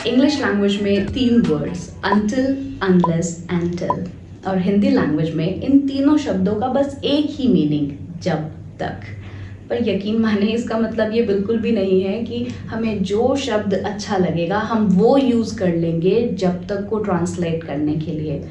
English language में 3 words until, unless and till, और Hindi language में इन तीनों शब्दों का बस एक ही मीनिंग, जब तक। पर यकीन माने इसका मतलब ये बिल्कुल भी नहीं है कि हमें जो शब्द अच्छा लगेगा हम वो यूज़ कर लेंगे जब तक को ट्रांसलेट करने के लिए।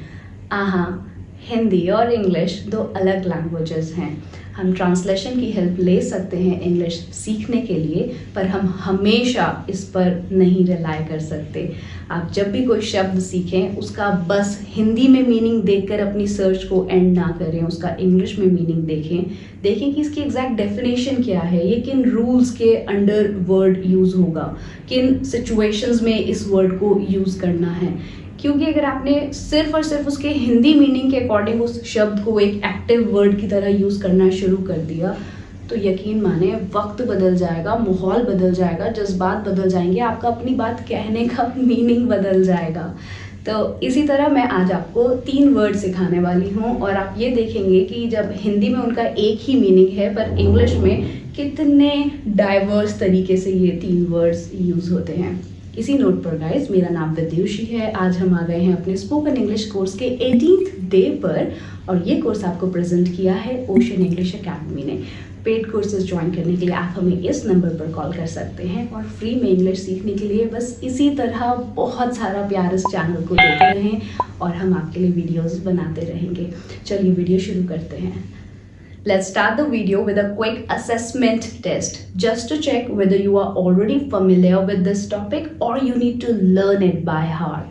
हिंदी और इंग्लिश 2 अलग लैंग्वेजेस हैं। हम ट्रांसलेशन की हेल्प ले सकते हैं इंग्लिश सीखने के लिए, पर हम हमेशा इस पर नहीं रिलाई कर सकते। आप जब भी कोई शब्द सीखें उसका बस हिंदी में मीनिंग देखकर अपनी सर्च को एंड ना करें, उसका इंग्लिश में मीनिंग देखें कि इसकी एग्जैक्ट डेफिनेशन क्या है, ये किन रूल्स के अंडर वर्ड यूज़ होगा, किन सिचुएशंस में इस वर्ड को यूज़ करना है। क्योंकि अगर आपने सिर्फ और सिर्फ उसके हिंदी मीनिंग के अकॉर्डिंग उस शब्द को एक एक्टिव वर्ड की तरह यूज़ करना शुरू कर दिया तो यकीन माने वक्त बदल जाएगा, माहौल बदल जाएगा, जज्बात बदल जाएंगे, आपका अपनी बात कहने का मीनिंग बदल जाएगा। तो इसी तरह मैं आज आपको 3 वर्ड सिखाने वाली हूँ और आप ये देखेंगे कि जब हिंदी में उनका एक ही मीनिंग है पर इंग्लिश में कितने डाइवर्स तरीके से ये 3 वर्ड्स यूज़ होते हैं। इसी नोट पर गाइस, मेरा नाम विद्युषी है। आज हम आ गए हैं अपने स्पोकन इंग्लिश कोर्स के 18th डे पर और ये कोर्स आपको प्रेजेंट किया है ओशन इंग्लिश अकेडमी ने। पेड कोर्सेज ज्वाइन करने के लिए आप हमें इस नंबर पर कॉल कर सकते हैं और फ्री में इंग्लिश सीखने के लिए बस इसी तरह बहुत सारा प्यार इस चैनल को देते रहें और हम आपके लिए वीडियोस बनाते रहेंगे। चलिए वीडियो शुरू करते हैं। Let's start the video with a quick assessment test just to check whether you are already familiar with this topic or you need to learn it by heart.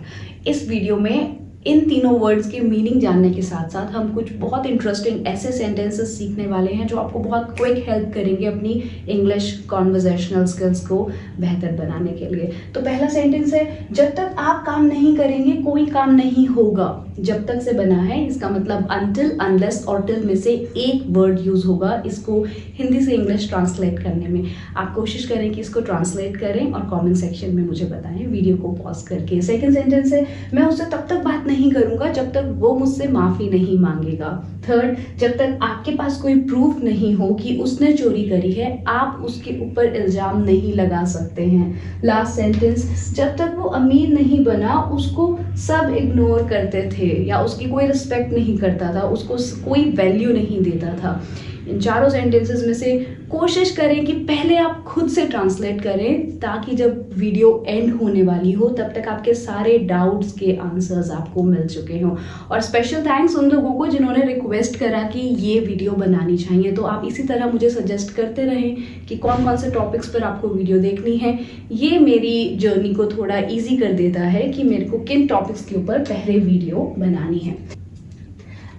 इस वीडियो में इन तीनों words के meaning जानने के साथ साथ हम कुछ बहुत इंटरेस्टिंग ऐसे सेंटेंसेस सीखने वाले हैं जो आपको बहुत क्विक हेल्प करेंगे अपनी इंग्लिश कॉन्वर्जेशनल स्किल्स को बेहतर बनाने के लिए। तो पहला सेंटेंस है, जब तक आप काम नहीं करेंगे कोई काम नहीं होगा। जब तक से बना है, इसका मतलब until, unless और till में से एक वर्ड यूज होगा इसको हिंदी से इंग्लिश ट्रांसलेट करने में। आप कोशिश करें कि इसको ट्रांसलेट करें और कमेंट सेक्शन में मुझे बताएं वीडियो को पॉज करके। सेकंड सेंटेंस है, मैं उससे तब तक बात नहीं करूंगा जब तक वो मुझसे माफी नहीं मांगेगा। थर्ड, जब तक आपके पास कोई प्रूफ नहीं हो कि उसने चोरी करी है आप उसके ऊपर इल्जाम नहीं लगा सकते हैं। लास्ट सेंटेंस, जब तक वो अमीर नहीं बना उसको सब इग्नोर करते थे या उसकी कोई रिस्पेक्ट नहीं करता था, उसको कोई वैल्यू नहीं देता था। इन चारों सेंटेंसेस में से कोशिश करें कि पहले आप खुद से ट्रांसलेट करें ताकि जब वीडियो एंड होने वाली हो तब तक आपके सारे डाउट्स के आंसर्स आपको मिल चुके हों। और स्पेशल थैंक्स उन लोगों को जिन्होंने रिक्वेस्ट करा कि ये वीडियो बनानी चाहिए। तो आप इसी तरह मुझे सजेस्ट करते रहें कि कौन कौन से टॉपिक्स पर आपको वीडियो देखनी है। ये मेरी जर्नी को थोड़ा ईजी कर देता है कि मेरे को किन टॉपिक्स के ऊपर पहले वीडियो बनानी है।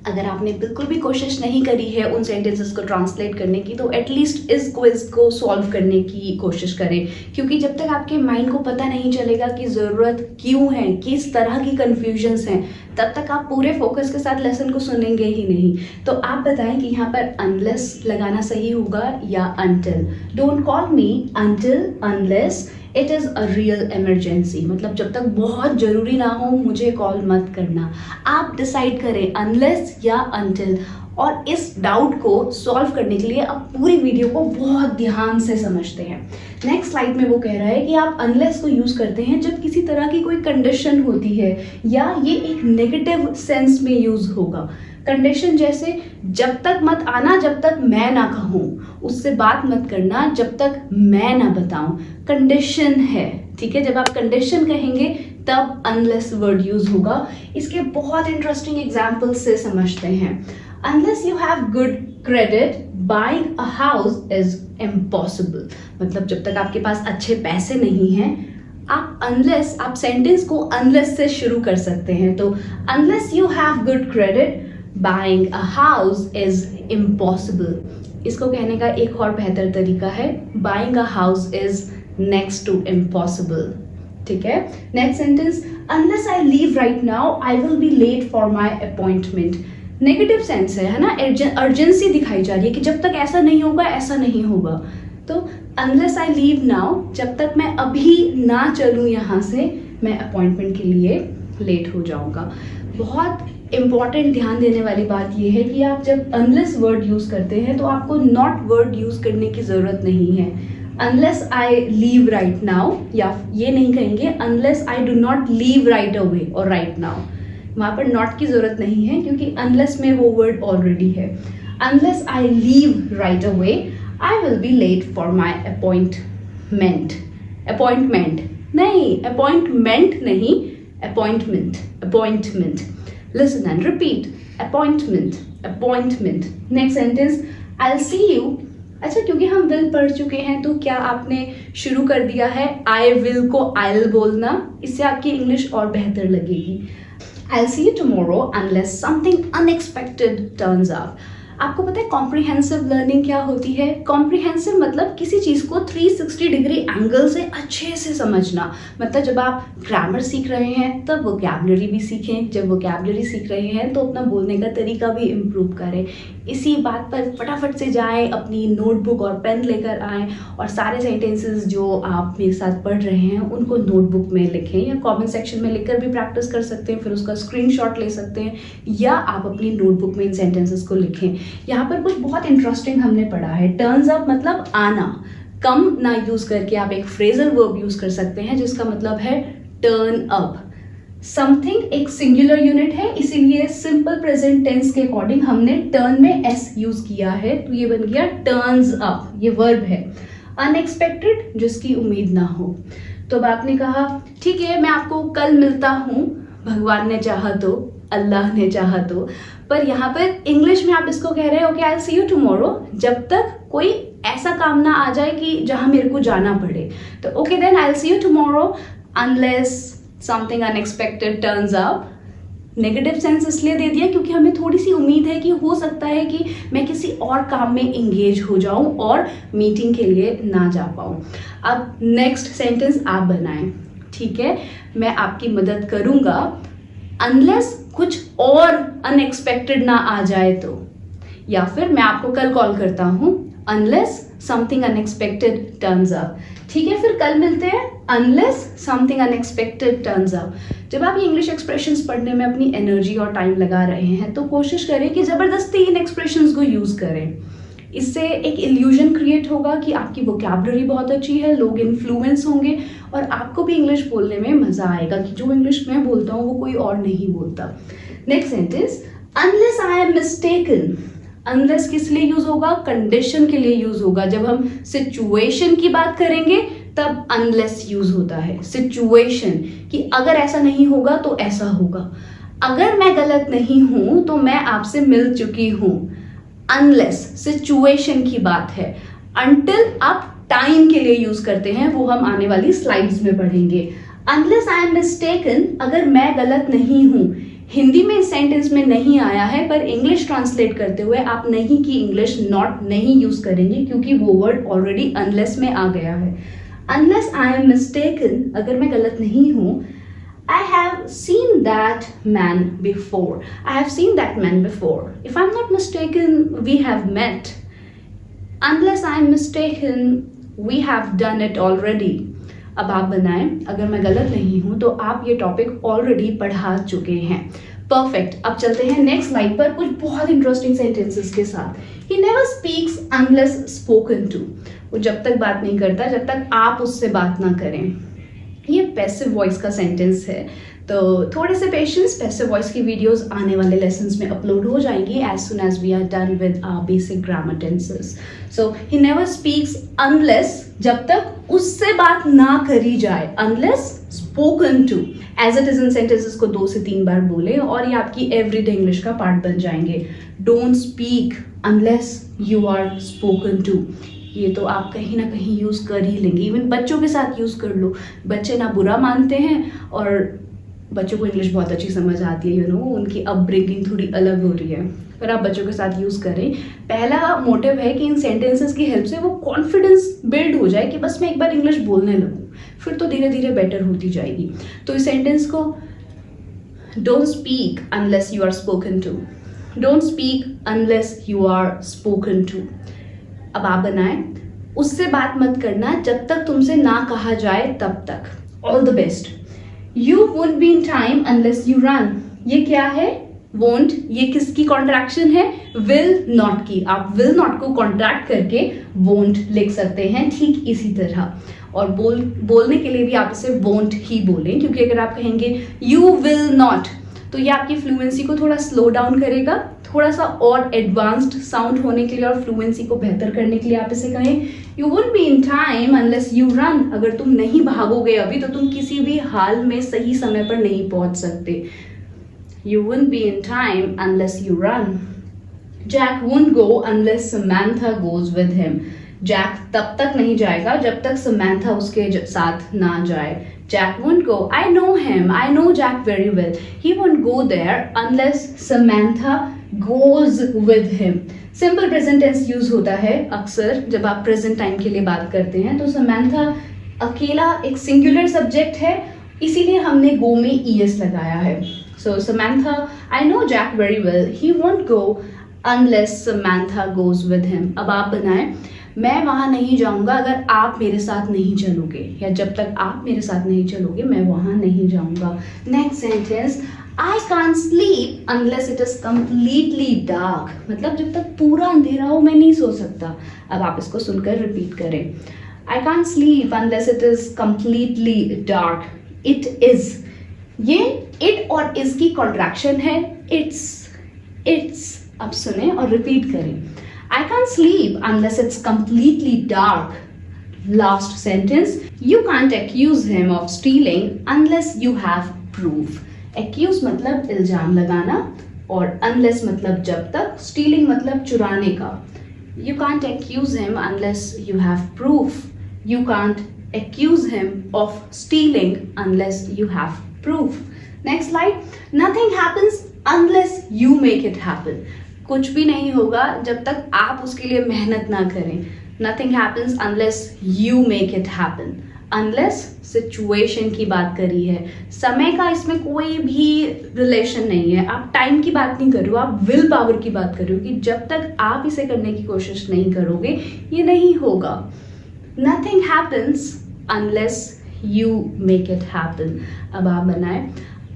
अगर आपने बिल्कुल भी कोशिश नहीं करी है उन सेंटेंसेस को ट्रांसलेट करने की तो एटलीस्ट इस क्विज को सॉल्व करने की कोशिश करें, क्योंकि जब तक आपके माइंड को पता नहीं चलेगा कि ज़रूरत क्यों है, किस तरह की कन्फ्यूजन्स हैं, तब तक आप पूरे फोकस के साथ लेसन को सुनेंगे ही नहीं। तो आप बताएं कि यहाँ पर अनलेस लगाना सही होगा या until. Don't call me until unless it is a real emergency, मतलब जब तक बहुत ज़रूरी ना हो मुझे कॉल मत करना। आप डिसाइड करें अनलेस या अनटिल। और इस डाउट को सॉल्व करने के लिए आप पूरी वीडियो को बहुत ध्यान से समझते हैं। नेक्स्ट स्लाइड में वो कह रहा है कि आप अनलेस को यूज़ करते हैं जब किसी तरह की कोई कंडीशन होती है या ये एक नेगेटिव सेंस में यूज़ होगा। कंडीशन जैसे जब तक मत आना जब तक मैं ना कहूँ, उससे बात मत करना जब तक मैं ना बताऊं। कंडीशन है, ठीक है। जब आप कंडीशन कहेंगे तब अनलेस वर्ड यूज होगा। इसके बहुत इंटरेस्टिंग एग्जांपल से समझते हैं। Unless you have good credit buying a house is impossible, मतलब जब तक आपके पास अच्छे पैसे नहीं हैं आप सेंटेंस को अनलेस से शुरू कर सकते हैं। तो unless you have good credit buying a house is impossible. इसको कहने का एक और बेहतर तरीका है, buying a house is next to impossible, ठीक है। Next sentence, unless I leave right now I will be late for my appointment. Negative sense है ना, अर्जेंसी दिखाई जा रही है कि जब तक ऐसा नहीं होगा ऐसा नहीं होगा। तो अनलेस आई लीव नाउ, जब तक मैं अभी ना चलूँ यहाँ से मैं अपॉइंटमेंट के लिए लेट हो जाऊँगा। बहुत इम्पॉर्टेंट ध्यान देने वाली बात यह है कि आप जब अनलेस वर्ड यूज़ करते हैं तो आपको नॉट वर्ड यूज़ करने की ज़रूरत नहीं है। Unless I leave right now, या ये नहीं कहेंगे unless I do not leave right away और राइट नाउ, वहाँ पर नॉट की ज़रूरत नहीं है क्योंकि अनलेस में वो वर्ड ऑलरेडी है। Unless I leave right away I will be late for my appointment. Appointment नहीं, अपॉइंटमेंट नहीं, appointment, appointment. Listen and repeat, appointment, appointment. Next sentence, I see you. अच्छा, क्योंकि हम विल पढ़ चुके हैं तो क्या आपने शुरू कर दिया है आई विल को आई विल बोलना? इससे आपकी इंग्लिश और बेहतर लगेगी। I'll see you tomorrow unless something unexpected turns up। आपको पता है कॉम्प्रिहेंसिव लर्निंग क्या होती है? कॉम्प्रिहेंसिव मतलब किसी चीज़ को 360 डिग्री एंगल से अच्छे से समझना। मतलब जब आप ग्रामर सीख रहे हैं तब वोकैबुलरी भी सीखें, जब वोकैबुलरी सीख रहे हैं तो अपना बोलने का तरीका भी इम्प्रूव करें। इसी बात पर फटाफट से जाएं, अपनी नोटबुक और पेन लेकर आएँ और सारे सेंटेंसेस जो आप मेरे साथ पढ़ रहे हैं उनको नोटबुक में लिखें या कमेंट सेक्शन में लिखकर भी प्रैक्टिस कर सकते हैं, फिर उसका स्क्रीनशॉट ले सकते हैं या आप अपनी नोटबुक में इन सेंटेंसेस को लिखें। यहाँ पर कुछ बहुत इंटरेस्टिंग हमने पढ़ा है। टर्न्स अप मतलब आना। कम ना यूज करके आप एक फ्रेजल वर्ब यूज कर सकते हैं जिसका मतलब है टर्न अप। समथिंग एक सिंगुलर यूनिट है, इसीलिए सिंपल प्रेजेंट टेंस के अकॉर्डिंग हमने टर्न में एस यूज किया है, तो ये बन गया टर्न्स अप, ये वर्ब है। अनएक्सपेक्टेड, जिसकी उम्मीद ना हो। तो अब आपने कहा ठीक है मैं आपको कल मिलता हूँ, भगवान ने चाहा तो, अल्लाह ने चाहा तो, पर यहाँ पर इंग्लिश में आप इसको कह रहे हो कि आई सी यू टुमारो, जब तक कोई ऐसा काम ना आ जाए कि जहाँ मेरे को जाना पड़े। तो okay then I see you tomorrow unless something unexpected turns up. Negative sense इसलिए दे दिया क्योंकि हमें थोड़ी सी उम्मीद है कि हो सकता है कि मैं किसी और काम में इंगेज हो जाऊं और मीटिंग के लिए ना जा पाऊं। अब नेक्स्ट सेंटेंस आप बनाएं, ठीक है? मैं आपकी मदद करूंगा अनलेस कुछ और अनएक्सपेक्टेड ना आ जाए तो, या फिर मैं आपको कल कॉल करता हूं unless something unexpected turns up. ठीक है, फिर कल मिलते हैं unless something unexpected turns up. जब आप ये इंग्लिश एक्सप्रेशंस पढ़ने में अपनी एनर्जी और टाइम लगा रहे हैं तो कोशिश करें कि जबरदस्ती इन एक्सप्रेशंस को यूज करें। इससे एक इल्यूजन क्रिएट होगा कि आपकी वोकैबुलरी बहुत अच्छी है, लोग इन्फ्लुएंस होंगे और आपको भी इंग्लिश बोलने में मजा आएगा कि जो इंग्लिश मैं बोलता हूँ वो कोई और नहीं बोलता। Next sentence, unless I am mistaken. Unless किस लिए यूज होगा? कंडीशन के लिए यूज होगा। जब हम सिचुएशन की बात करेंगे तब अनलेस यूज होता है। सिचुएशन कि अगर ऐसा नहीं होगा तो ऐसा होगा, अगर मैं गलत नहीं हूं तो मैं आपसे मिल चुकी हूं। अनलेस सिचुएशन की बात है। अनटिल आप टाइम के लिए यूज करते हैं, वो हम आने वाली स्लाइड्स में पढ़ेंगे। अनलेस आई एम मिस्टेकन, अगर मैं गलत नहीं हूं। हिंदी में इस सेंटेंस में नहीं आया है, पर इंग्लिश ट्रांसलेट करते हुए आप नहीं की इंग्लिश नॉट नहीं यूज करेंगे क्योंकि वो वर्ड ऑलरेडी अनलेस में आ गया है। अनलेस आई एम मिस्टेकन, अगर मैं गलत नहीं हूं, I have seen that man before. I have seen that man before. If I'm not mistaken, we have met. Unless I'm mistaken, we have done it already. अब आप बनाएं, अगर मैं गलत नहीं हूं तो आप ये टॉपिक ऑलरेडी पढ़ा चुके हैं। परफेक्ट, अब चलते हैं नेक्स्ट स्लाइड पर कुछ बहुत इंटरेस्टिंग सेंटेंसेस के साथ। He never speaks unless spoken to. वो जब तक बात नहीं करता जब तक आप उससे बात ना करें। ये पैसिव वॉइस का सेंटेंस है, तो थोड़े से पेशेंस, पैसिव वॉइस की वीडियोस आने वाले लेसन्स में अपलोड हो जाएंगी as soon as we are done with our basic grammar tenses. So he never speaks unless, जब तक उससे बात ना करी जाए, unless spoken to. As it is in sentences को 2 से 3 बार बोले और ये आपकी एवरीडे इंग्लिश का पार्ट बन जाएंगे। Don't speak unless you are spoken to, ये तो आप कहीं ना कहीं यूज कर ही लेंगे। इवन बच्चों के साथ यूज कर लो, बच्चे ना बुरा मानते हैं और बच्चों को इंग्लिश बहुत अच्छी समझ आती है, यू नो, उनकी अपब्रिंगिंग थोड़ी अलग हो रही है, पर आप बच्चों के साथ यूज करें। पहला मोटिव है कि इन सेंटेंसेस की हेल्प से वो कॉन्फिडेंस बिल्ड हो जाए कि बस मैं एक बार इंग्लिश बोलने लगूँ, फिर तो धीरे धीरे बेटर होती जाएगी। तो इस सेंटेंस को don't speak unless you are spoken to, don't speak unless you are spoken to. अब आप बनाएं, उससे बात मत करना जब तक तुमसे ना कहा जाए तब तक। All the best. You won't be in time unless you run, ये क्या है? वोंट ये किसकी कॉन्ट्रैक्शन है? विल नॉट की। आप विल नॉट को कॉन्ट्रैक्ट करके वोंट लिख सकते हैं, ठीक इसी तरह। और बोलने के लिए भी आप इसे वोंट ही बोलें, क्योंकि अगर आप कहेंगे यू विल नॉट तो ये आपकी फ्लुएंसी को थोड़ा स्लो डाउन करेगा। थोड़ा सा और एडवांस्ड साउंड होने के लिए और फ्लुएंसी को बेहतर करने के लिए आप इसे कहें you won't be in time unless you run. अगर तुम नहीं भागोगे अभी तो तुम किसी भी हाल में सही समय पर नहीं पहुंच सकते। You won't be in time unless you run. Jack won't go unless Samantha goes with him. Jack तब तक नहीं जाएगा जब तक समैंथा उसके साथ ना जाए। Jack won't go. I know him. I know Jack very well. He won't go there unless Samantha goes with him. Simple present tense use होता है अक्सर जब आप present time के लिए बात करते हैं। तो Samantha अकेला एक singular subject है, इसीलिए हमने go में es लगाया है। So Samantha, I know Jack very well. He won't go unless Samantha goes with him. अब आप बनाएं मैं वहां नहीं जाऊंगा अगर आप मेरे साथ नहीं चलोगे, या जब तक आप मेरे साथ नहीं चलोगे मैं वहां नहीं जाऊंगा। Next sentence, I can't sleep unless it is completely dark. मतलब जब तक पूरा अंधेरा हो मैं नहीं सो सकता। अब आप इसको सुनकर रिपीट करें, I can't sleep unless it is completely dark. It is, ये इट और इज की कॉन्ट्रैक्शन है, इट्स। अब सुने और रिपीट करें, I can't sleep unless it's completely dark. Last sentence, you can't accuse him of stealing unless you have proof. Accuse मतलब इल्जाम लगाना और unless मतलब जब तक, stealing मतलब चुराने का। You can't accuse him unless you have proof. You can't accuse him of stealing unless you have proof. Next slide, nothing happens unless you make it happen. कुछ भी नहीं होगा जब तक आप उसके लिए मेहनत ना करें। Nothing happens unless you make it happen. Unless situation की बात करी है, समय का इसमें कोई भी रिलेशन नहीं है। आप टाइम की बात नहीं कर रहे हो, आप विल पावर की बात कर रहे हो कि जब तक आप इसे करने की कोशिश नहीं करोगे ये नहीं होगा। Nothing happens unless you make it happen. अब आप बनाए,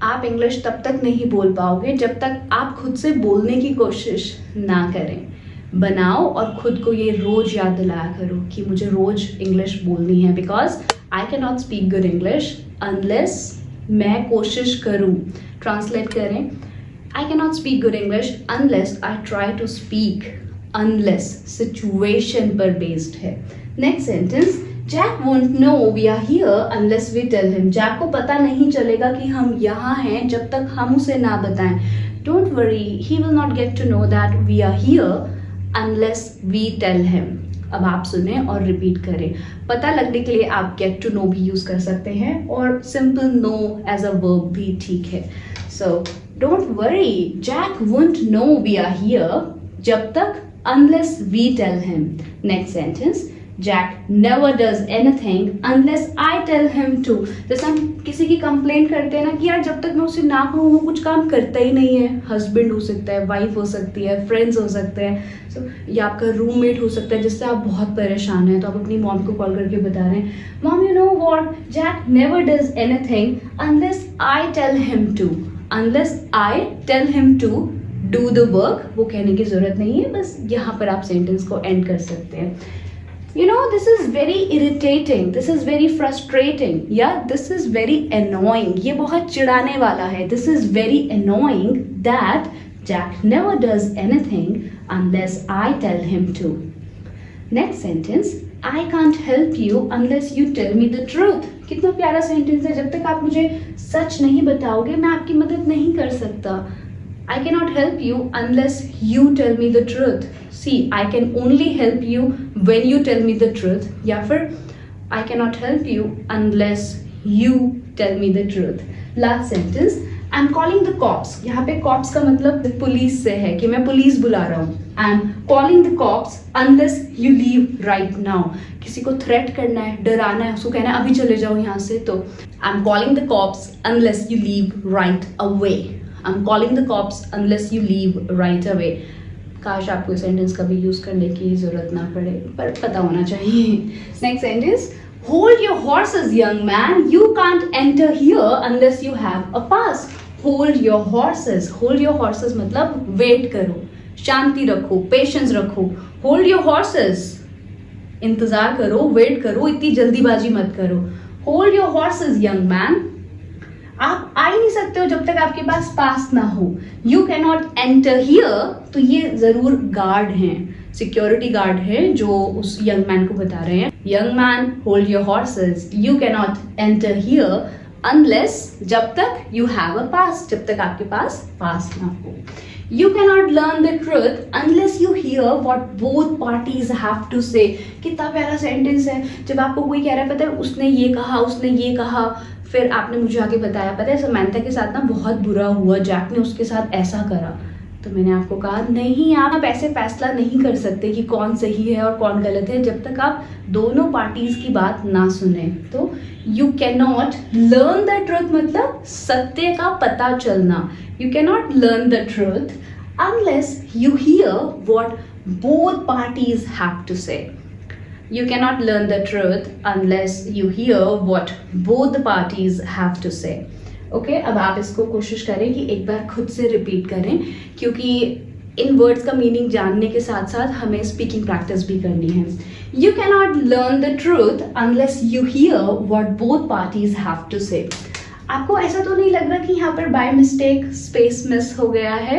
आप इंग्लिश तब तक नहीं बोल पाओगे जब तक आप खुद से बोलने की कोशिश ना करें। बनाओ और खुद को ये रोज याद दिलाया करो कि मुझे रोज इंग्लिश बोलनी है, because I can not speak good English unless मैं कोशिश करूँ। ट्रांसलेट करें, I can not speak good English unless I try to speak. Unless situation पर बेस्ड है। Next sentence, Jack won't know we are here unless we tell him. Jack को पता नहीं चलेगा कि हम यहाँ हैं जब तक हम उसे ना बताएं। Don't worry, he will not get to know that we are here unless we tell him. अब आप सुने और रिपीट करें। पता लगने के लिए आप get to know भी यूज कर सकते हैं और simple know as a verb भी ठीक है। So don't worry, Jack won't know we are here जब तक unless we tell him. Next sentence, Jack never does anything unless I tell him to. जैसे हम किसी की कंप्लेंट करते हैं ना कि यार जब तक मैं उसे ना कहूँ वो कुछ काम करता ही नहीं है। हस्बैंड हो सकता है, वाइफ हो सकती है, फ्रेंड्स हो सकते हैं, या आपका रूममेट हो सकता है जिससे आप बहुत परेशान हैं, तो आप अपनी मॉम को कॉल करके बता रहे हैं, mom you know what, Jack never does anything unless I tell him to. Unless I tell him to do the work, वो कहने की जरूरत नहीं है, बस यहाँ पर आप सेंटेंस को एंड कर सकते हैं। You know, this is very irritating, this is very frustrating, yeah, this is very annoying. ये बहुत चिढ़ाने वाला है। This is very annoying that Jack never does anything unless I tell him to. Next sentence, I can't help you unless you tell me the truth. कितना प्यारा sentence है। जब तक आप मुझे सच नहीं बताओगे मैं आपकी मदद नहीं कर सकता। I cannot help you unless you tell me the truth. See, I can only help you when you tell me the truth. या फिर I cannot help you unless you tell me the truth. Last sentence, I'm calling the cops. यहाँ पे cops का मतलब police से है कि मैं पुलिस बुला रहा हूँ। I'm calling the cops unless you leave right now. किसी को threat करना है, डराना है, उसको कहना है अभी चले जाओ यहाँ से, तो I'm calling the cops unless you leave right away. I'm calling the cops unless you leave right away. काश आपको इस सेंटेंस का भी यूज करने की जरूरत ना पड़े, पर पता होना चाहिए। Next sentence, hold your horses young man, you can't enter here unless you have a pass. Hold your horses, hold your horses मतलब वेट करो, शांति रखो, पेशेंस रखो। होल्ड योर हॉर्सेस, इंतजार करो, वेट करो, इतनी जल्दीबाजी मत करो। Hold your horses young man, आप आ ही नहीं सकते हो जब तक आपके पास पास ना हो। You can not enter here, तो ये जरूर गार्ड हैं, सिक्योरिटी गार्ड है जो उस यंग मैन को बता रहे हैं, young man hold your horses, you can not enter here unless, जब तक यू हैव अ पास, जब तक आपके पास पास ना हो। You cannot learn the truth unless you hear what both parties have to say। कितना प्यारा सेंटेंस है, जब आपको कोई कह रहा है पता है उसने ये कहा, उसने ये कहा, फिर आपने मुझे आगे बताया पता है समंथा के साथ ना बहुत बुरा हुआ, जैक ने उसके साथ ऐसा करा, तो मैंने आपको कहा नहीं, आप ऐसे फैसला नहीं कर सकते कि कौन सही है और कौन गलत है जब तक आप दोनों पार्टीज की बात ना सुने। तो you can not learn the truth मतलब सत्य का पता चलना, you can not learn the truth unless you hear what both parties have to say। You cannot learn the truth unless you hear what both the parties have to say। Okay, अब आप इसको कोशिश करें कि एक बार खुद से repeat करें, क्योंकि इन वर्ड्स का मीनिंग जानने के साथ साथ हमें स्पीकिंग प्रैक्टिस भी करनी है। You cannot learn the truth unless you hear what both parties have to say। आपको ऐसा तो नहीं लग रहा कि यहाँ पर बाय मिस्टेक स्पेस मिस हो गया है?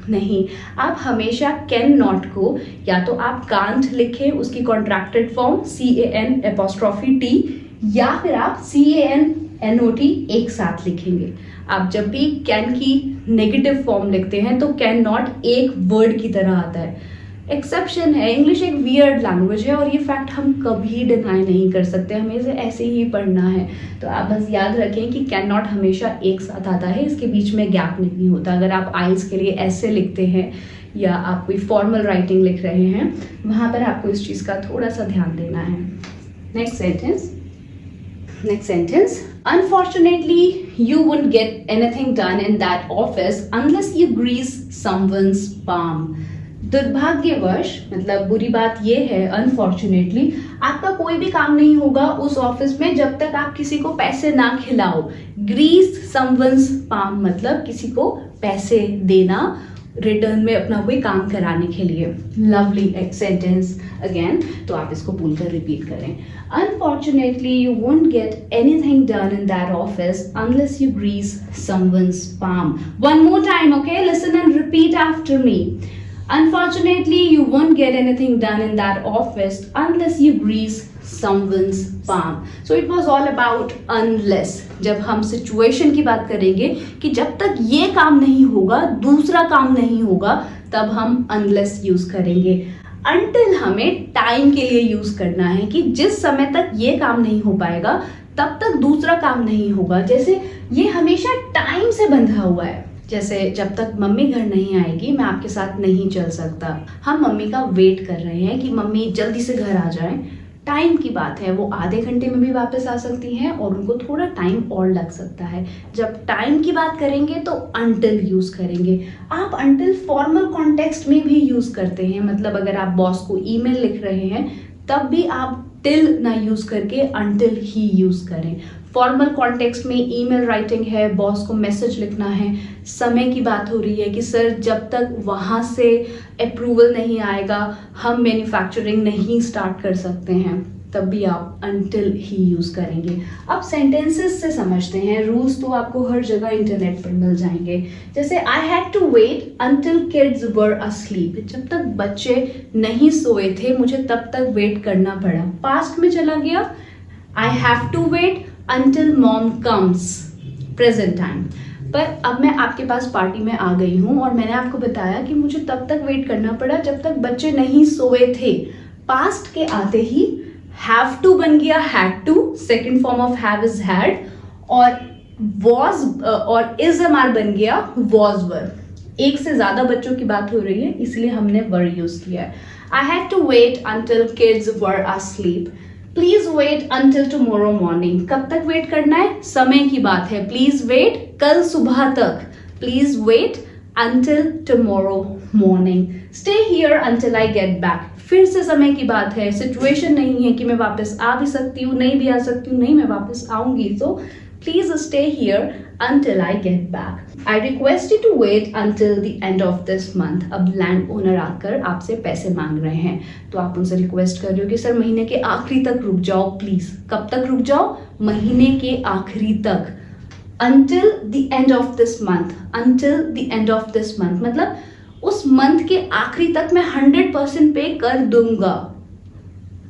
नहीं, आप हमेशा कैन नॉट को या तो आप कांट लिखें, उसकी कॉन्ट्रैक्टेड फॉर्म CAN''T, या फिर आप CANNOT एक साथ लिखेंगे। आप जब भी कैन की नेगेटिव फॉर्म लिखते हैं तो कैन नॉट एक वर्ड की तरह आता है। एक्सेप्शन है, इंग्लिश एक वियर्ड लैंग्वेज है और ये फैक्ट हम कभी डिनाई नहीं कर सकते, हमें इसे ऐसे ही पढ़ना है। तो आप बस याद रखें कि कैन नॉट हमेशा एक साथ आता है, इसके बीच में गैप नहीं होता। अगर आप आइल्स के लिए ऐसे लिखते हैं या आप कोई फॉर्मल राइटिंग लिख रहे हैं, वहाँ पर आपको इस चीज़ का थोड़ा सा ध्यान देना है। Next sentence, unfortunately you won't get anything done in that office unless you grease someone's palm. दुर्भाग्यवश मतलब बुरी बात यह है, अनफॉर्चुनेटली आपका कोई भी काम नहीं होगा उस ऑफिस में जब तक आप किसी को पैसे ना खिलाओ। ग्रीस समवन्स पाम मतलब किसी को पैसे देना रिटर्न में अपना कोई काम कराने के लिए। लवली सेंटेंस अगेन, तो आप इसको बोलकर रिपीट करें। Unfortunately you won't get anything done in that office unless you grease someone's palm. One more time, okay, listen and repeat after me. Unfortunately, you won't get anything done in that office unless you grease someone's palm। So it was all about unless। जब हम situation की बात करेंगे कि जब तक ये काम नहीं होगा दूसरा काम नहीं होगा, तब हम unless यूज करेंगे। Until हमें टाइम के लिए यूज करना है कि जिस समय तक ये काम नहीं हो पाएगा तब तक दूसरा काम नहीं होगा। जैसे ये हमेशा टाइम से बंधा हुआ है, जैसे जब तक मम्मी घर नहीं आएगी मैं आपके साथ नहीं चल सकता। हम मम्मी का वेट कर रहे हैं कि मम्मी जल्दी से घर आ जाएं। टाइम की बात है, वो आधे घंटे में भी वापस आ सकती हैं और उनको थोड़ा टाइम और लग सकता है। जब टाइम की बात करेंगे तो until यूज करेंगे। आप until फॉर्मल कॉन्टेक्स्ट में भी यूज करते हैं, मतलब अगर आप बॉस को ईमेल लिख रहे हैं तब भी आप till ना यूज करके until ही यूज करें। फॉर्मल कॉन्टेक्स्ट में ईमेल राइटिंग है, बॉस को मैसेज लिखना है, समय की बात हो रही है कि सर जब तक वहाँ से अप्रूवल नहीं आएगा हम मैन्युफैक्चरिंग नहीं स्टार्ट कर सकते हैं, तब भी आप until ही यूज करेंगे। अब सेंटेंसेस से समझते हैं, रूल्स तो आपको हर जगह इंटरनेट पर मिल जाएंगे। जैसे I had to wait until kids were asleep। जब तक बच्चे नहीं सोए थे मुझे तब तक वेट करना पड़ा। पास्ट में चला गया, I have to wait until mom comes, present time। पर अब मैं आपके पास पार्टी में आ गई हूँ और मैंने आपको बताया कि मुझे तब तक वेट करना पड़ा जब तक बच्चे नहीं सोए थे। पास्ट के आते ही have to बन गया had to, second form of have is had, और was और is हमारा बन गया was were। एक से ज्यादा बच्चों की बात हो रही है इसलिए हमने were यूज किया है। I had to wait until kids were asleep। Please wait until tomorrow morning. कब तक वेट करना है? समय की बात है। प्लीज वेट कल सुबह तक। Please wait until tomorrow morning. Stay here until I get back. फिर से समय की बात है, सिचुएशन नहीं है कि मैं वापस आ भी सकती हूँ नहीं भी आ सकती हूँ, नहीं मैं वापस आऊंगी। तो Please stay here until I get back. I request you to wait until the end of this month. अब लैंड ओनर आकर आपसे पैसे मांग रहे हैं, तो आप उनसे रिक्वेस्ट कर रहे हो कि सर महीने के आखिरी तक रुक जाओ प्लीज. कब तक रुक जाओ? महीने के आखिरी तक. Until the end of this month. Until the end of this month. मतलब उस मंथ के आखिरी तक मैं 100% पे कर दूंगा.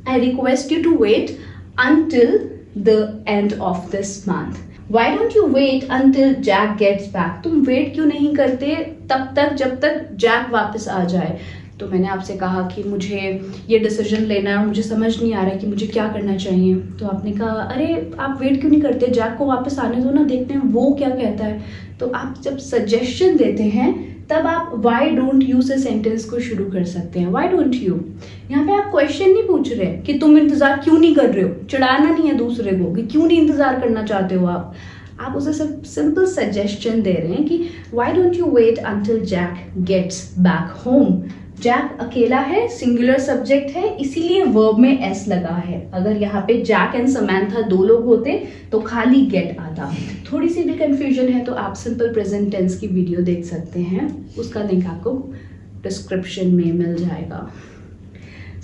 I request you to wait until the end of this month. Why don't you wait until Jack gets back? तुम वेट क्यों नहीं करते तब तक जब तक जैक वापस आ जाए? तो मैंने आपसे कहा कि मुझे ये डिसीजन लेना है और मुझे समझ नहीं आ रहा है कि मुझे क्या करना चाहिए. तो आपने कहा अरे आप वेट क्यों नहीं करते, जैक को वापस आने दो ना, देखते हैं वो क्या कहता है. तो आप जब सजेशन देते हैं तब आप वाई डोंट यू से सेंटेंस को शुरू कर सकते हैं. वाई डोंट यू, यहाँ पे आप क्वेश्चन नहीं पूछ रहे कि तुम इंतजार क्यों नहीं कर रहे हो. चिढ़ाना नहीं है दूसरे को कि क्यों नहीं इंतजार करना चाहते हो आप उसे सिंपल सजेशन दे रहे हैं कि why don't you wait until Jack gets back home. जैक अकेला है, सिंगुलर सब्जेक्ट है, इसीलिए वर्ब में एस लगा है. अगर यहाँ पे जैक एंड समैंथा 2 लोग होते तो खाली गेट आता. थोड़ी सी भी कंफ्यूजन है तो आप सिंपल प्रेजेंट टेंस की वीडियो देख सकते हैं, उसका लिंक आपको डिस्क्रिप्शन में मिल जाएगा.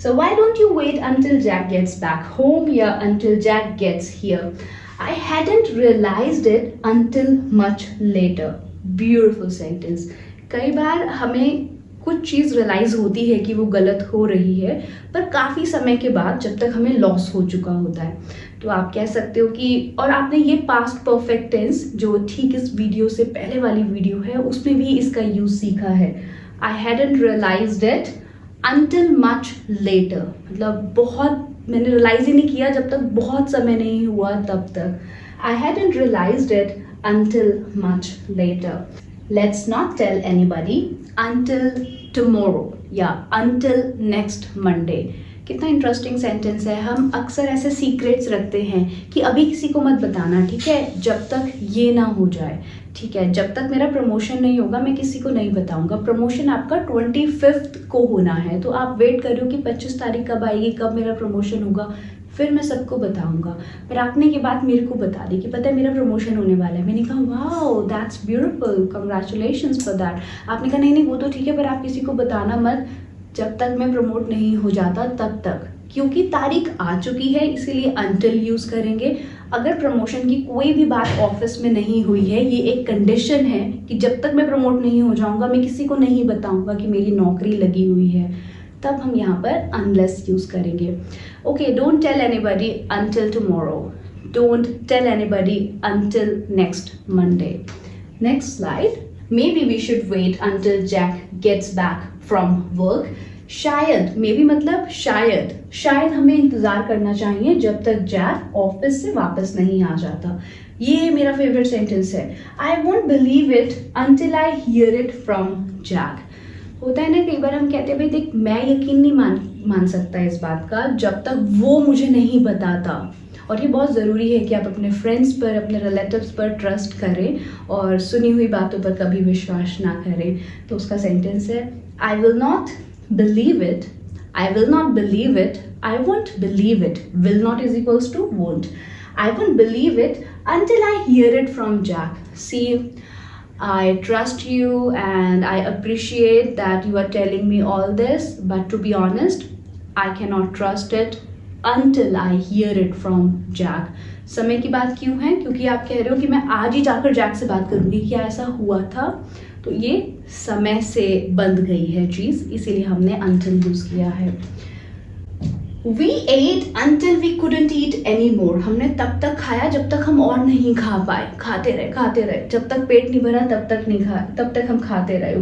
So why don't you wait until Jack gets back home या until Jack gets here? I hadn't realized it until much later. Beautiful sentence. कई बार हमें कुछ चीज़ रियलाइज होती है कि वो गलत हो रही है, पर काफ़ी समय के बाद जब तक हमें लॉस हो चुका होता है. तो आप कह सकते हो कि, और आपने ये पास्ट परफेक्ट टेंस जो ठीक इस वीडियो से पहले वाली वीडियो है उसमें भी इसका यूज सीखा है. I hadn't realised it until much later, मतलब बहुत मैंने रियलाइज ही नहीं किया जब तक बहुत समय नहीं हुआ तब तक. I hadn't realised it until much later. Let's not tell anybody until tomorrow या until next Monday. कितना इंटरेस्टिंग सेंटेंस है. हम अक्सर ऐसे सीक्रेट्स रखते हैं कि अभी किसी को मत बताना, ठीक है, जब तक ये ना हो जाए, ठीक है, जब तक मेरा प्रमोशन नहीं होगा मैं किसी को नहीं बताऊंगा. प्रमोशन आपका 25th को होना है, तो आप वेट कर रहे हो कि 25 तारीख कब आएगी, कब मेरा प्रमोशन होगा, फिर मैं सबको बताऊंगा. पर आपने की बात मेरे को बता दी कि पता है मेरा प्रमोशन होने वाला है. मैंने कहा wow that's beautiful, congratulations for that. आपने कहा नहीं वो तो ठीक है पर आप किसी को बताना मत जब तक मैं प्रमोट नहीं हो जाता तब तक, क्योंकि तारीख आ चुकी है इसीलिए अंटिल यूज करेंगे. अगर प्रमोशन की कोई भी बात ऑफिस में नहीं हुई है, ये एक कंडीशन है कि जब तक मैं प्रमोट नहीं हो जाऊंगा मैं किसी को नहीं बताऊंगा कि मेरी नौकरी लगी हुई है, तब हम यहाँ पर अनलेस यूज करेंगे. Okay, don't tell anybody until tomorrow, don't tell anybody until next Monday. Next slide. Maybe we should wait until Jack gets back from work. शायद, मे बी मतलब शायद हमें इंतजार करना चाहिए जब तक जैक ऑफिस से वापस नहीं आ जाता. ये मेरा फेवरेट सेंटेंस है. I won't believe it until I hear it from Jack. होता है ना कई बार हम कहते हैं भाई देख मैं यकीन नहीं मान सकता इस बात का जब तक वो मुझे नहीं बताता. और ये बहुत ज़रूरी है कि आप अपने फ्रेंड्स पर, अपने रिलेटिव्स पर ट्रस्ट करें और सुनी हुई बातों पर कभी विश्वास ना करें. तो उसका सेंटेंस है I will not believe it, I will not believe it, I won't believe it. Will not is equals to won't. I won't believe it until I hear it from Jack. See, I trust you and I appreciate that you are telling me all this, but to be honest, I cannot trust it until I hear it from Jack. समय की बात क्यों है? क्योंकि आप कह रहे हो कि मैं आज ही जाकर जैक से बात करूंगी, क्या ऐसा हुआ था? तो ये समय से बंध गई है चीज, इसीलिए हमने until यूज किया है. We ate until we couldn't eat anymore. हमने तब तक खाया जब तक हम और नहीं खा पाए. खाते रहे जब तक पेट नहीं भरा तब तक हम खाते रहे.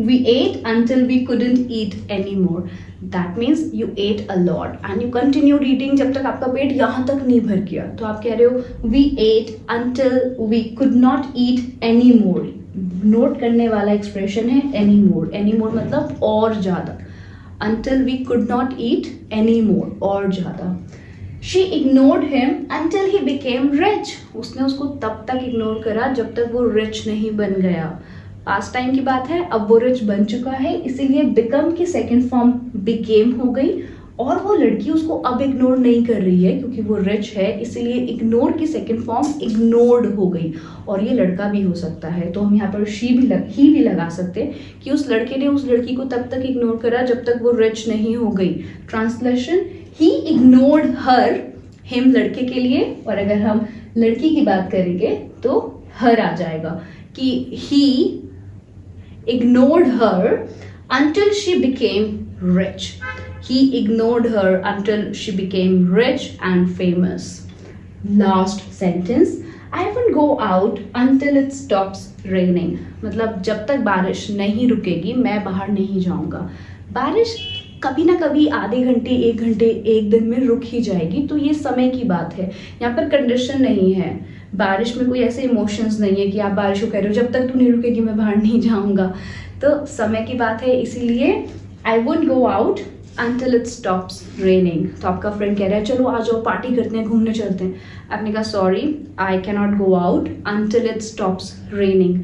We ate until we couldn't eat anymore. That means you ate a lot and you continued eating जब तक आपका पेट यहाँ तक नहीं भर गया. तो आप कह रहे हो we ate until we could not eat anymore. Note करने वाला एक्सप्रेशन है anymore. anymore मतलब और ज्यादा. Until we could not eat anymore, और ज्यादा. She ignored him until he became rich. उसने उसको तब तक इग्नोर करा जब तक वो रिच नहीं बन गया. पास्ट टाइम की बात है, अब वो रिच बन चुका है, इसीलिए become की सेकेंड फॉर्म became हो गई और वो लड़की उसको अब इग्नोर नहीं कर रही है क्योंकि वो रिच है, इसीलिए इग्नोर की सेकंड फॉर्म इग्नोर्ड हो गई। और ये लड़का भी हो सकता है, तो हम यहाँ पर ही भी लगा सकते हैं कि उस लड़के ने उस लड़की को तब तक इग्नोर करा जब तक वो रिच नहीं हो गई। ट्रांसलेशन, ही इग्नोर्ड हर, हिम लड़के के लिए, और अगर हम लड़की की बात करेंगे तो हर आ जाएगा कि ही ignored her until she became rich. He ignored her until she became rich and famous. Last sentence, I won't go out until it stops raining. मतलब जब तक बारिश नहीं रुकेगी मैं बाहर नहीं जाऊंगा। बारिश कभी ना कभी आधे घंटे, एक घंटे, एक दिन में रुक ही जाएगी, तो ये समय की बात है। यहाँ पर कंडीशन नहीं है, बारिश में कोई ऐसे इमोशंस नहीं है कि आप बारिश को कह रहे हो जब तक तू नहीं रुकेगी मैं बाहर नहीं जाऊंगा, तो समय की बात है। इसीलिए I would go out until it stops raining। तो आपका फ्रेंड कह रहा है चलो आ जाओ पार्टी करते हैं, घूमने चलते हैं, आपने कहा sorry I can not go out until it stops raining।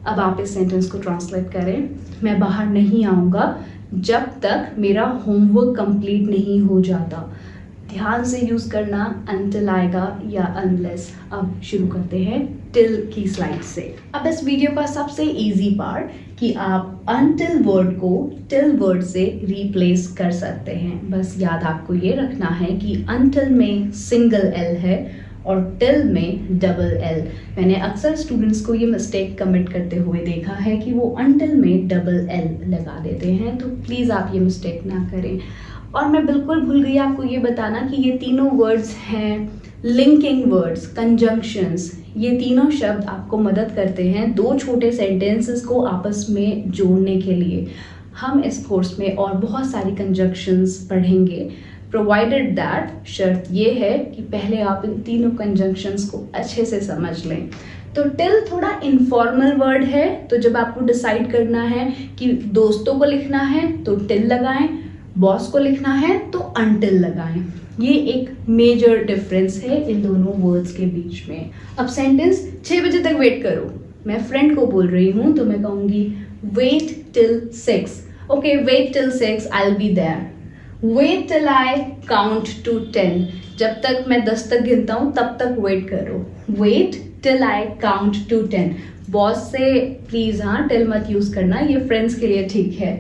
अब आप इस सेंटेंस को ट्रांसलेट करें, मैं बाहर नहीं आऊँगा जब तक मेरा होमवर्क कंप्लीट नहीं हो जाता। ध्यान से यूज करना until आएगा या unless। अब शुरू करते हैं till की स्लाइड से। अब इस वीडियो का सबसे इजी पार्ट कि आप until वर्ड को till वर्ड से रिप्लेस कर सकते हैं। बस याद आपको ये रखना है कि until में सिंगल l है और till में डबल l। मैंने अक्सर स्टूडेंट्स को ये मिस्टेक कमिट करते हुए देखा है कि वो until में डबल l लगा देते हैं, तो प्लीज़ आप ये मिस्टेक ना करें। और मैं बिल्कुल भूल गई आपको ये बताना कि ये तीनों वर्ड्स हैं लिंकिंग वर्ड्स, कंजंक्शंस। ये तीनों शब्द आपको मदद करते हैं दो छोटे सेंटेंसेस को आपस में जोड़ने के लिए। हम इस कोर्स में और बहुत सारी कंजंक्शंस पढ़ेंगे, प्रोवाइडेड दैट, शर्त ये है कि पहले आप इन तीनों कंजंक्शंस को अच्छे से समझ लें। तो टिल थोड़ा इनफॉर्मल वर्ड है, तो जब आपको डिसाइड करना है कि दोस्तों को लिखना है तो टिल लगाएं, बॉस को लिखना है तो अनटिल लगाएं। ये एक मेजर डिफरेंस है इन दोनों वर्ड्स के बीच में। अब सेंटेंस 6 बजे तक वेट करो, मैं फ्रेंड को बोल रही हूँ तो मैं कहूँगी wait till 6। Okay, wait till 6, I will be there. Wait till I count to 10, जब तक मैं 10 तक गिनता हूँ तब तक वेट करो। Wait till I count to 10। Boss से प्लीज हाँ टिल मत यूज करना, ये फ्रेंड्स के लिए ठीक है।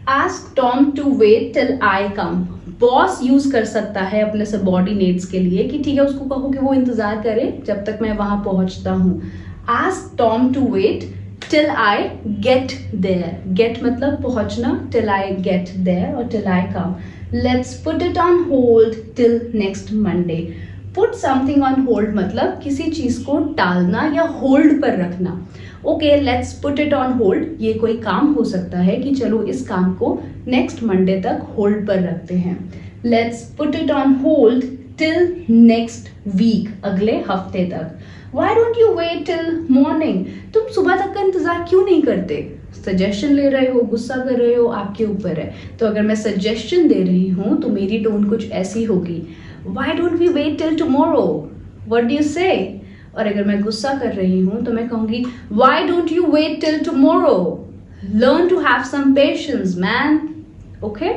Ask Tom to wait till I come. Boss use कर सकता है अपने सबॉर्डिनेट्स के लिए कि ठीक है उसको कहो कि वो इंतजार करे जब तक मैं वहां पहुंचता हूँ। Ask Tom to wait till I get there. Get मतलब पहुंचना, टिल आई गेट देयर और till I come. Let's put it on hold till next Monday. Put something on hold मतलब किसी चीज को टालना या होल्ड पर रखना। Okay, let's put it on hold, ये कोई काम हो सकता है कि चलो इस काम को नेक्स्ट मंडे तक होल्ड पर रखते हैं। Let's put it on hold till next week, अगले हफ्ते तक। Why don't you wait till morning? तुम सुबह तक का इंतजार क्यों नहीं करते? सजेशन ले रहे हो, गुस्सा कर रहे हो, आपके ऊपर है। तो अगर मैं सजेशन दे रही हूँ तो मेरी टोन कुछ ऐसी होगी, why don't we wait till tomorrow, what do you say? और अगर मैं गुस्सा कर रही हूँ तो मैं कहूंगी why don't you wait till tomorrow, learn to have some patience man. Okay,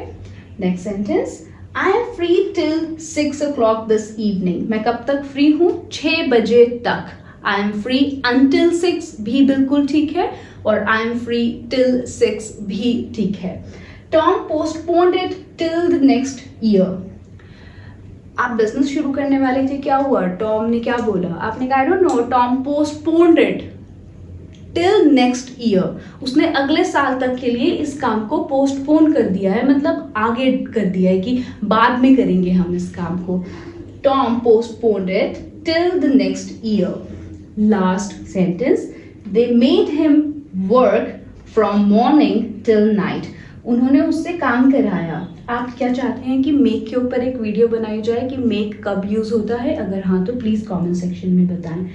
next sentence, I am free till 6 o'clock this evening. मैं कब तक फ्री हूँ? 6 बजे तक। आई एम फ्री until 6 भी बिल्कुल ठीक है और आई एम फ्री टिल 6 भी ठीक है। Tom postponed it till the next year. आप बिजनेस शुरू करने वाले थे, क्या हुआ? टॉम ने क्या बोला? आपने कहा I don't know, Tom postponed it till next year. उसने अगले साल तक के लिए इस काम को पोस्टपोन कर दिया है, मतलब आगे कर दिया है कि बाद में करेंगे हम इस काम को। Tom postponed it till the next year. Last sentence, they made him work from morning till night. उन्होंने उससे काम कराया। आप क्या चाहते हैं कि मेक के ऊपर एक वीडियो बनाई जाए कि मेक कब यूज होता है? अगर हाँ तो प्लीज कमेंट सेक्शन में बताएं।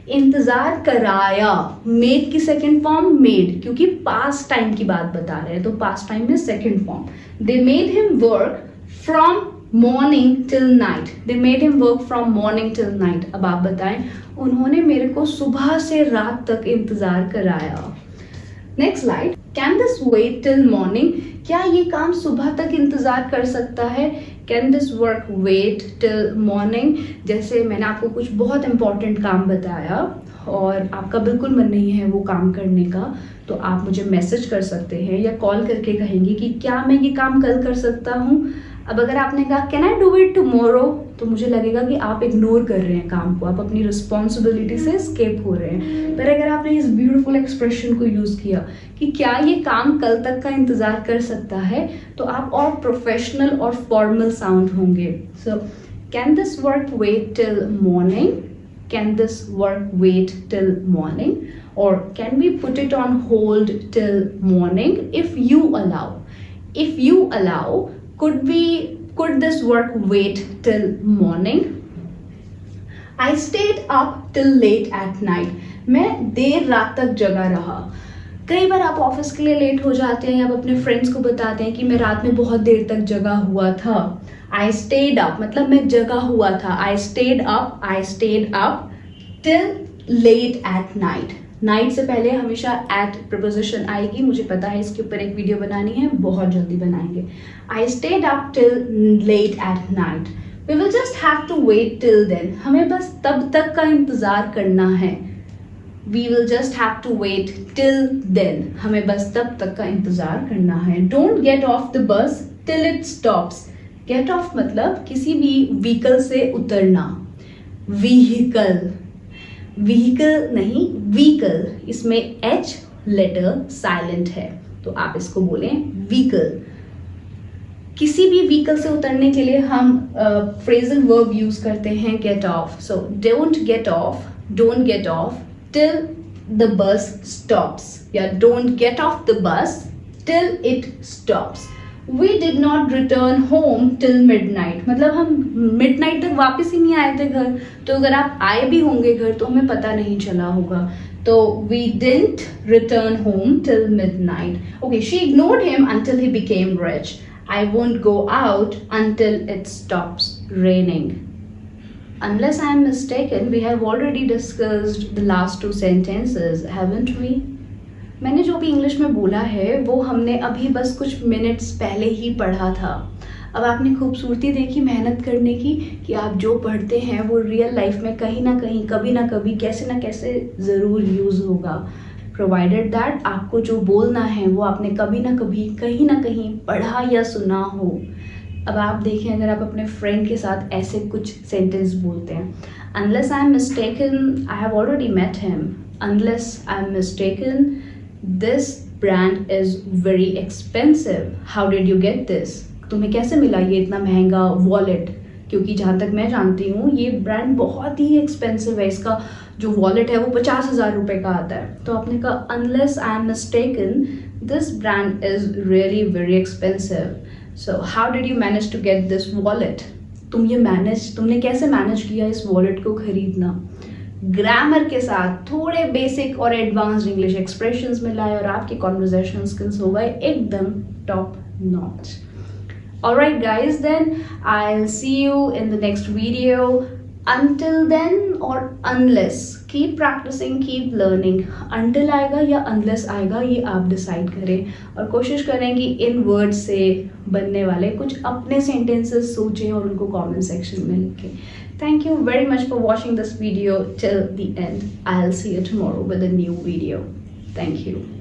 इंतजार कराया, मेड की सेकंड फॉर्म मेड, क्योंकि पास्ट टाइम की बात बता रहे हैं तो पास्ट टाइम में second form. They made him work from morning till night. They made him work from morning till night. अब आप बताएं, उन्होंने मेरे को सुबह से रात तक इंतजार कराया। Next slide. Can this wait till morning, क्या ये काम सुबह तक इंतजार कर सकता है? Can this work wait till morning, जैसे मैंने आपको कुछ बहुत इंपॉर्टेंट काम बताया और आपका बिल्कुल मन नहीं है वो काम करने का, तो आप मुझे मैसेज कर सकते हैं या कॉल करके कहेंगे कि क्या मैं ये काम कल कर सकता हूँ। अब अगर आपने कहा can I do it tomorrow, तो मुझे लगेगा कि आप इग्नोर कर रहे हैं काम को, आप अपनी रिस्पॉन्सिबिलिटी से स्केप हो रहे हैं। पर अगर आपने इस ब्यूटीफुल एक्सप्रेशन को यूज़ किया कि क्या ये काम कल तक का इंतज़ार कर सकता है, तो आप और प्रोफेशनल और फॉर्मल साउंड होंगे। So can this work wait till morning, can this work wait till morning, or can we put it on hold till morning if you allow? If you allow, could this work wait till morning? I stayed up till late at night. मैं देर रात तक जगा रहा। कई बार आप office के लिए late हो जाते हैं, आप अपने फ्रेंड्स को बताते हैं कि मैं रात में बहुत देर तक जगा हुआ था। I stayed up मतलब मैं जगा हुआ था। I stayed up till late at night. Night से पहले हमेशा एट प्रपोजिशन आएगी, मुझे पता है, इसके ऊपर एक वीडियो बनानी है, बहुत जल्दी बनाएंगे। I stayed up till late at night, we will just have to wait till then, हमें बस तब तक का इंतजार करना है। We will just have to wait till then, हमें बस तब तक का इंतजार करना है। Don't get off the bus till it stops, get off मतलब किसी भी व्हीकल से उतरना, व्हीकल, व्हीकल नहीं व्हीकल, इसमें एच लेटर साइलेंट है, तो आप इसको बोलें व्हीकल। किसी भी व्हीकल से उतरने के लिए हम फ्रेजल वर्ब यूज करते हैं get off. So don't get off till the bus stops, या don't get off the bus till it stops. We did not return home till midnight, मतलब हम मिडनाइट तक वापस ही नहीं आए थे घर, तो अगर आप आए भी होंगे घर तो हमें पता नहीं चला होगा। तो we didn't return home till midnight. Okay, she ignored him until he became rich. I won't go out until it stops raining. Unless I am mistaken, we have already discussed the last two sentences, haven't we? मैंने जो भी English में बोला है वो हमने अभी बस कुछ मिनट्स पहले ही पढ़ा था। अब आपने खूबसूरती देखी मेहनत करने की, कि आप जो पढ़ते हैं वो रियल लाइफ में कहीं ना कहीं, कभी ना कभी, कैसे ना कैसे ज़रूर यूज़ होगा, प्रोवाइडेड दैट आपको जो बोलना है वो आपने कभी ना कभी कहीं ना कहीं पढ़ा या सुना हो। अब आप देखें, अगर आप अपने फ्रेंड के साथ ऐसे कुछ सेंटेंस बोलते हैं, unless I am mistaken I have already met him, unless I am mistaken this brand is very expensive, how did you get this, तुम्हें कैसे मिला ये इतना महंगा वॉलेट, क्योंकि जहाँ तक मैं जानती हूँ ये ब्रांड बहुत ही एक्सपेंसिव है, इसका जो वॉलेट है वो 50,000 रुपये का आता है। तो आपने कहा unless I am mistaken this brand is really very expensive, so how did you manage to get this wallet, तुमने कैसे मैनेज किया इस वॉलेट को खरीदना। ग्रामर के साथ थोड़े बेसिक और एडवांस्ड इंग्लिश एक्सप्रेशंस में लाए और आपके कॉन्वर्सेशनल स्किल्स हो गए एकदम top notch. Alright guys, then I'll see you in the next video. Until then or unless, keep practicing, keep learning. Until आएगा या unless आएगा ये आप डिसाइड करें, और कोशिश करें कि इन वर्ड्स से बनने वाले कुछ अपने सेंटेंसेस सोचें और उनको कमेंट सेक्शन में लिखें। Thank you very much for watching this video till the end. I'll see you tomorrow with a new video. Thank you.